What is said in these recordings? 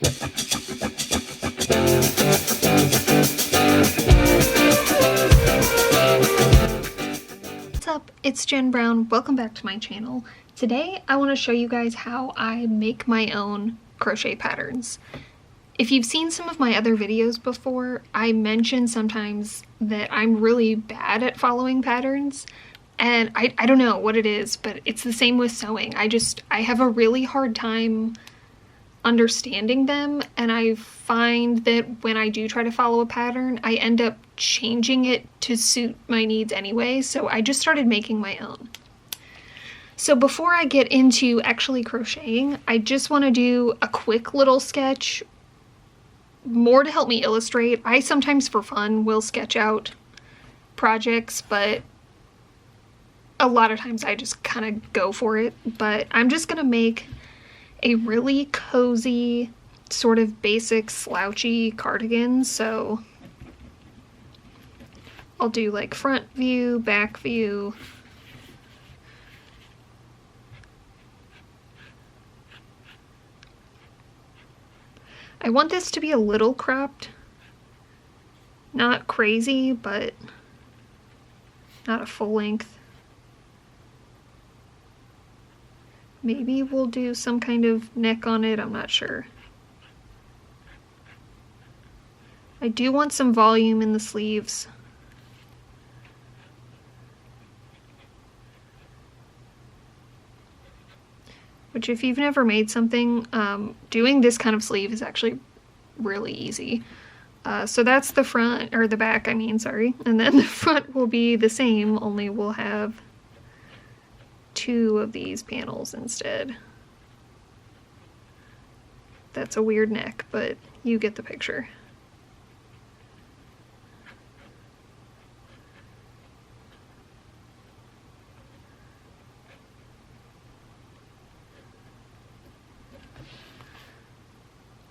What's up? It's Jen Brown. Welcome back to my channel. Today I want to show you guys how I make my own crochet patterns. If you've seen some of my other videos before, I mention sometimes that I'm really bad at following patterns, and I don't know what it is, but it's the same with sewing. I have a really hard time understanding them, and I find that when I do try to follow a pattern, I end up changing it to suit my needs anyway, so I just started making my own. So before I get into actually crocheting, I just want to do a quick little sketch, more to help me illustrate. I sometimes for fun will sketch out projects, but a lot of times I just kind of go for it. But I'm just gonna make a really cozy, sort of basic slouchy cardigan. So I'll do like front view, back view. I want this to be a little cropped. Not crazy, but not a full length. Maybe we'll do some kind of neck on it, I'm not sure. I do want some volume in the sleeves. Which, if you've never made something, doing this kind of sleeve is actually really easy. So that's the front, or the back, I mean, sorry. And then the front will be the same, only we'll have 2 of these panels instead. That's a weird neck, but you get the picture.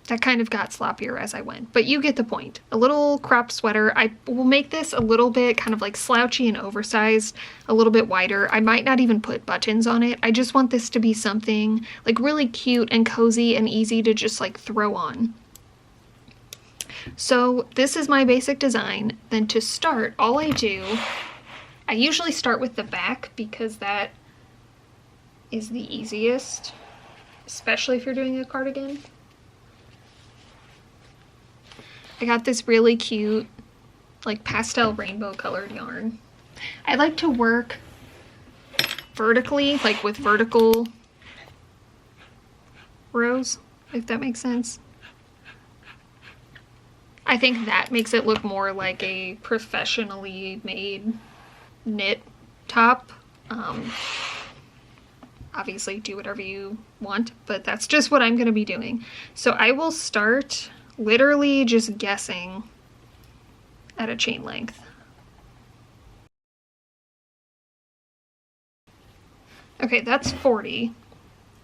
That kind of got sloppier as I went, but you get the point. A little cropped sweater. I will make this a little bit kind of like slouchy and oversized, a little bit wider. I might not even put buttons on it. I just want this to be something like really cute and cozy and easy to just like throw on. So this is my basic design. Then to start, all I usually start with the back because that is the easiest, especially if you're doing a cardigan. I got this really cute, like pastel rainbow colored yarn. I like to work vertically, like with vertical rows, if that makes sense. I think that makes it look more like a professionally made knit top. Obviously do whatever you want, but that's just what I'm gonna be doing. So I will start literally just guessing at a chain length. Okay, that's 40.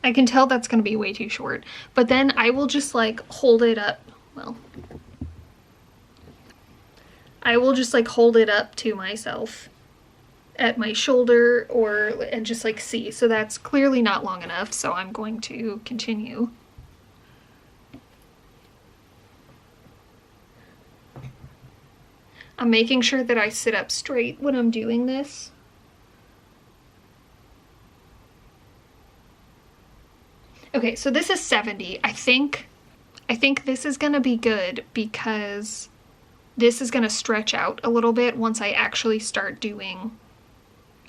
I can tell that's going to be way too short, but then I will just like hold it up. Well, I will just like hold it up to myself at my shoulder and just like see. So that's clearly not long enough, so I'm going to continue. I'm making sure that I sit up straight when I'm doing this. Okay, so this is 70. I think this is gonna be good because this is gonna stretch out a little bit once I actually start doing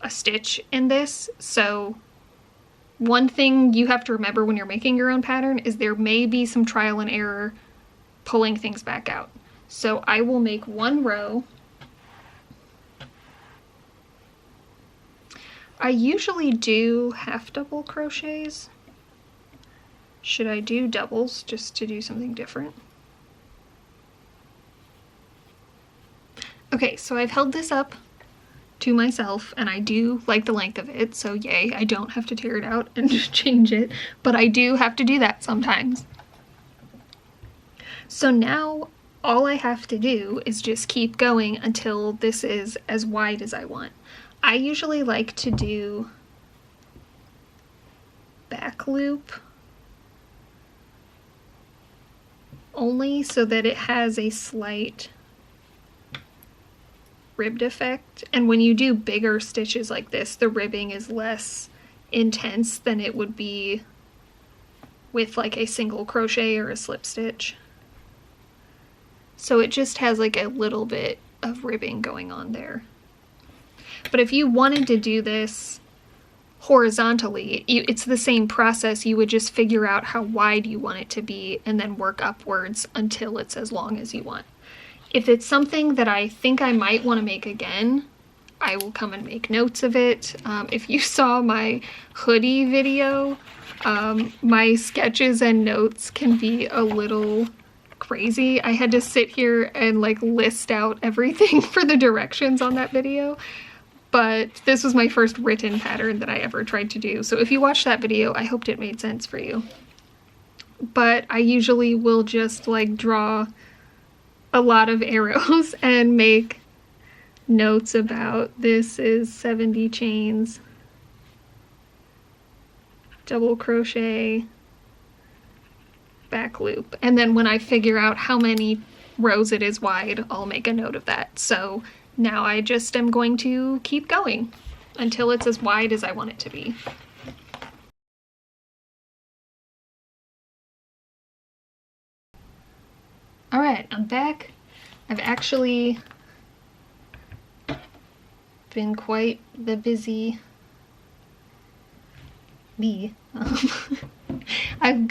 a stitch in this. So one thing you have to remember when you're making your own pattern is there may be some trial and error pulling things back out. So I will make 1 row. I usually do half double crochets. Should I do doubles just to do something different? Okay, so I've held this up to myself and I do like the length of it, so yay, I don't have to tear it out and just change it, but I do have to do that sometimes. So now all I have to do is just keep going until this is as wide as I want. I usually like to do back loop only so that it has a slight ribbed effect. And when you do bigger stitches like this, the ribbing is less intense than it would be with like a single crochet or a slip stitch. So it just has like a little bit of ribbing going on there. But if you wanted to do this horizontally, it's the same process. You would just figure out how wide you want it to be and then work upwards until it's as long as you want. If it's something that I think I might want to make again, I will come and make notes of it. If you saw my hoodie video, my sketches and notes can be a little crazy. I had to sit here and like list out everything for the directions on that video. But this was my first written pattern that I ever tried to do. So if you watched that video, I hoped it made sense for you. But I usually will just like draw a lot of arrows and make notes about this is 70 chains, double crochet, back loop. And then when I figure out how many rows it is wide, I'll make a note of that. So now I just am going to keep going until it's as wide as I want it to be. All right, I'm back. I've actually been quite the busy bee. I've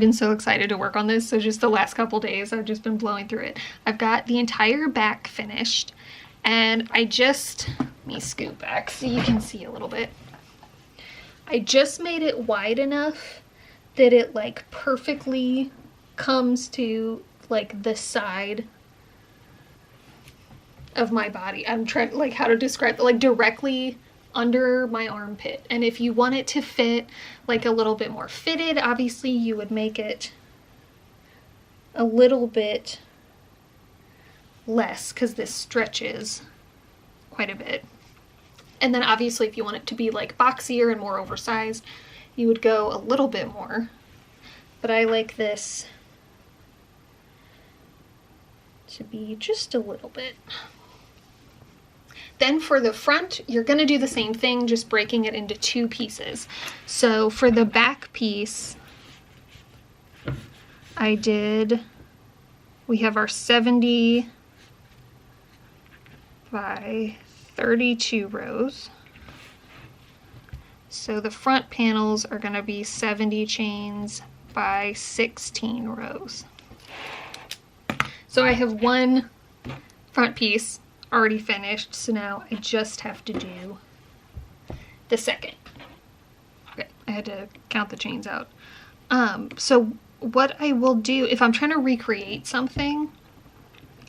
been so excited to work on this, so just the last couple days I've just been blowing through it. I've got the entire back finished, and let me scoot back so you can see a little bit. I just made it wide enough that it like perfectly comes to like the side of my body. I'm trying like how to describe it, like directly under my armpit. And if you want it to fit like a little bit more fitted, obviously you would make it a little bit less because this stretches quite a bit. And then obviously if you want it to be like boxier and more oversized, you would go a little bit more. But I like this to be just a little bit. Then for the front, you're going to do the same thing, just breaking it into two pieces. So for the back piece, we have our 70 by 32 rows. So the front panels are going to be 70 chains by 16 rows. So I have one front piece already finished, so now I just have to do the second. Okay, I had to count the chains out. So what I will do if I'm trying to recreate something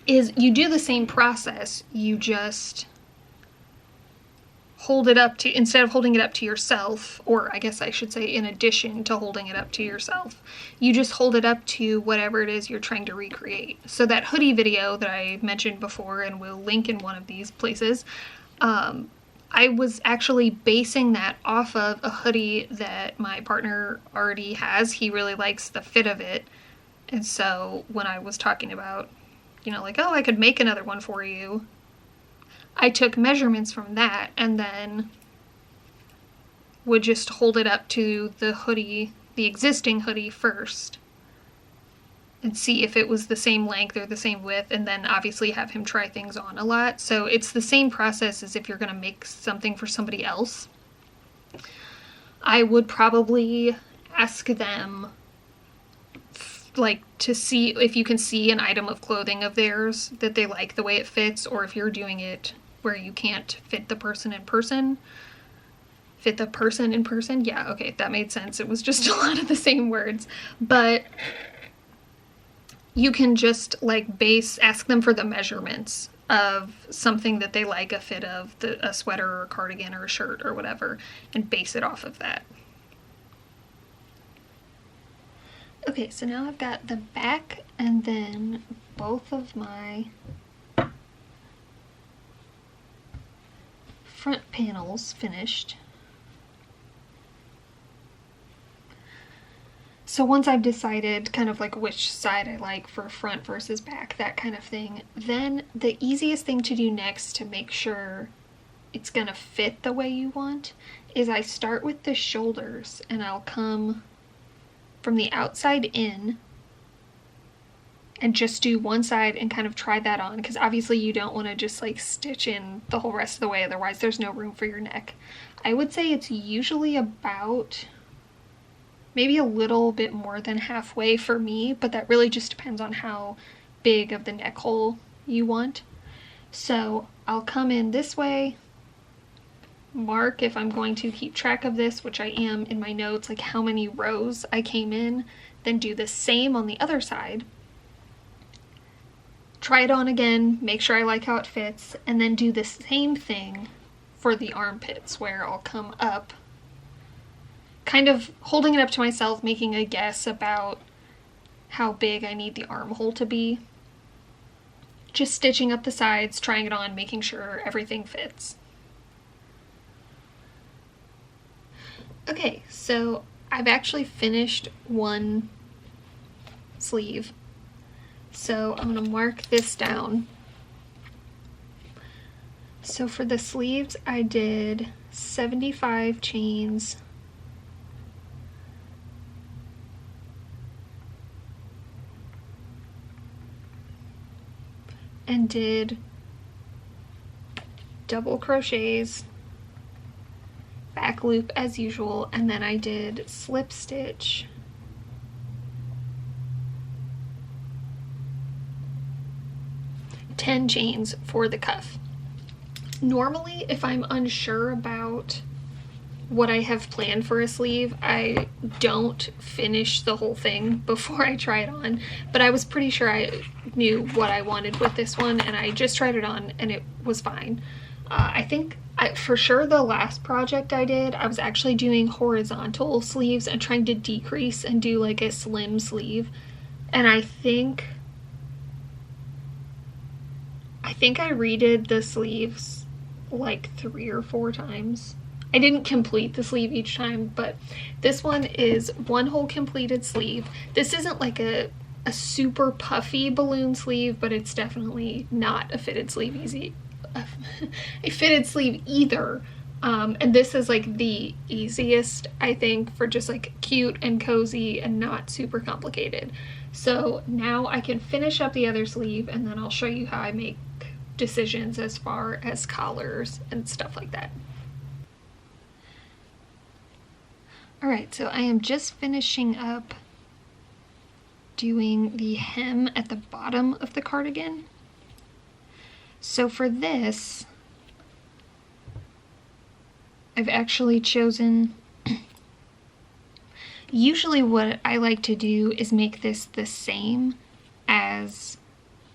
is you do the same process, you just hold it up to, instead of holding it up to yourself, or I guess I should say in addition to holding it up to yourself, you just hold it up to whatever it is you're trying to recreate. So that hoodie video that I mentioned before, and will link in one of these places, I was actually basing that off of a hoodie that my partner already has. He really likes the fit of it. And so when I was talking about, you know, like, oh, I could make another one for you, I took measurements from that and then would just hold it up to the hoodie, the existing hoodie first, and see if it was the same length or the same width, and then obviously have him try things on a lot. So it's the same process as if you're going to make something for somebody else. I would probably ask them like to see if you can see an item of clothing of theirs that they like the way it fits, or if you're doing it where you can't fit the person in person. Fit the person in person? Yeah, okay, that made sense. It was just a lot of the same words. But you can just like ask them for the measurements of something that they like a fit of, a sweater or a cardigan or a shirt or whatever, and base it off of that. Okay, so now I've got the back and then both of my front panels finished. So once I've decided kind of like which side I like for front versus back, that kind of thing, then the easiest thing to do next to make sure it's gonna fit the way you want is I start with the shoulders and I'll come from the outside in and just do one side and kind of try that on, because obviously you don't want to just like stitch in the whole rest of the way, otherwise there's no room for your neck. I would say it's usually about maybe a little bit more than halfway for me, but that really just depends on how big of the neck hole you want. So I'll come in this way, mark if I'm going to keep track of this, which I am in my notes, like how many rows I came in, then do the same on the other side. Try it on again, make sure I like how it fits, and then do the same thing for the armpits, where I'll come up, kind of holding it up to myself, making a guess about how big I need the armhole to be. Just stitching up the sides, trying it on, making sure everything fits. Okay, so I've actually finished one sleeve. So I'm going to mark this down. So for the sleeves, I did 75 chains. And did double crochets, back loop as usual, and then I did slip stitch ten chains for the cuff. Normally, if I'm unsure about what I have planned for a sleeve, I don't finish the whole thing before I try it on, but I was pretty sure I knew what I wanted with this one, and I just tried it on and it was fine. I think for sure the last project I did, I was actually doing horizontal sleeves and trying to decrease and do like a slim sleeve, and I think I redid the sleeves like 3 or 4 times. I didn't complete the sleeve each time, but this one is one whole completed sleeve. This isn't like a super puffy balloon sleeve, but it's definitely not a fitted sleeve either. And this is like the easiest, I think, for just like cute and cozy and not super complicated. So now I can finish up the other sleeve and then I'll show you how I make decisions as far as collars and stuff like that. Alright, so I am just finishing up doing the hem at the bottom of the cardigan. So for this, I've actually chosen, usually what I like to do is make this the same as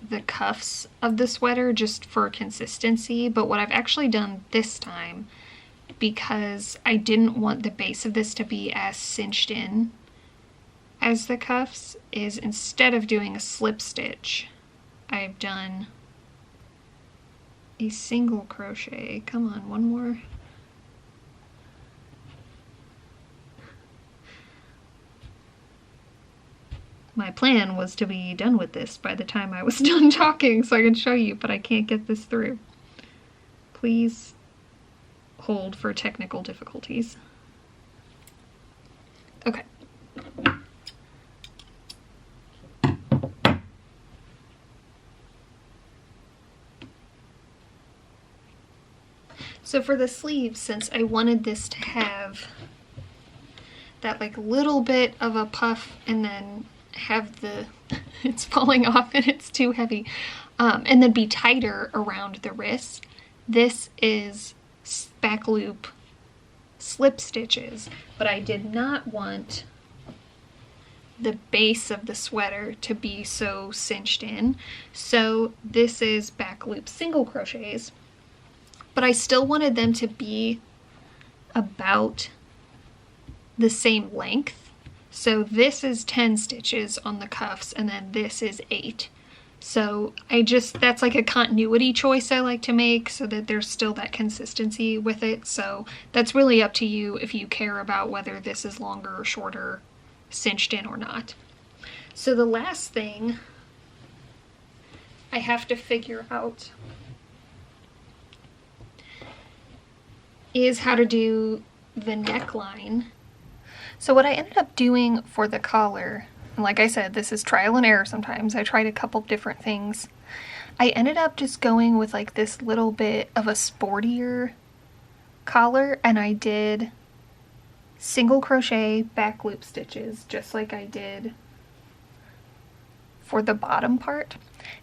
the cuffs of the sweater just for consistency, but what I've actually done this time, because I didn't want the base of this to be as cinched in as the cuffs, is instead of doing a slip stitch, I've done a single crochet. Come on, one more. My plan was to be done with this by the time I was done talking so I can show you, but I can't get this through. Please hold for technical difficulties. Okay. So for the sleeves, since I wanted this to have that like little bit of a puff and then have the, it's falling off and it's too heavy, and then be tighter around the wrist, this is back loop slip stitches, but I did not want the base of the sweater to be so cinched in, so this is back loop single crochets, but I still wanted them to be about the same length. So this is 10 stitches on the cuffs and then this is 8. So that's like a continuity choice I like to make so that there's still that consistency with it. So that's really up to you if you care about whether this is longer or shorter cinched in or not. So the last thing I have to figure out is how to do the neckline. So what I ended up doing for the collar, and like I said, this is trial and error sometimes. I tried a couple different things. I ended up just going with like this little bit of a sportier collar, and I did single crochet back loop stitches just like I did for the bottom part.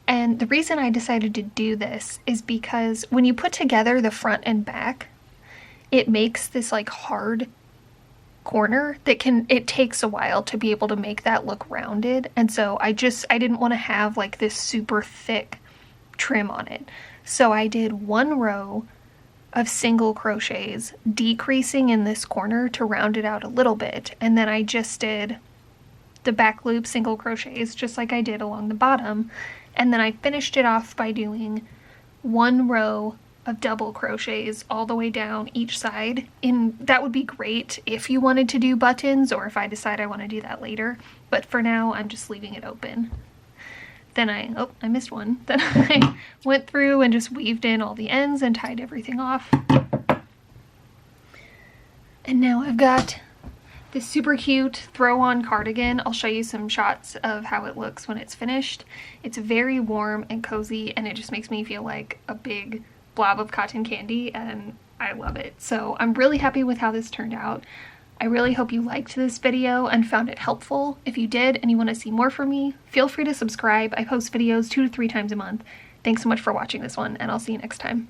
And the reason I decided to do this is because when you put together the front and back, it makes this like hard corner that it takes a while to be able to make that look rounded. And so I didn't want to have like this super thick trim on it. So I did one row of single crochets, decreasing in this corner to round it out a little bit. And then I just did the back loop single crochets just like I did along the bottom. And then I finished it off by doing one row of double crochets all the way down each side. And that would be great if you wanted to do buttons, or if I decide I want to do that later. But for now, I'm just leaving it open. Then I missed one. Then I went through and just weaved in all the ends and tied everything off. And now I've got this super cute throw-on cardigan. I'll show you some shots of how it looks when it's finished. It's very warm and cozy, and it just makes me feel like a big blob of cotton candy, and I love it. So I'm really happy with how this turned out. I really hope you liked this video and found it helpful. If you did and you want to see more from me, feel free to subscribe. I post videos 2 to 3 times a month. Thanks so much for watching this one, and I'll see you next time.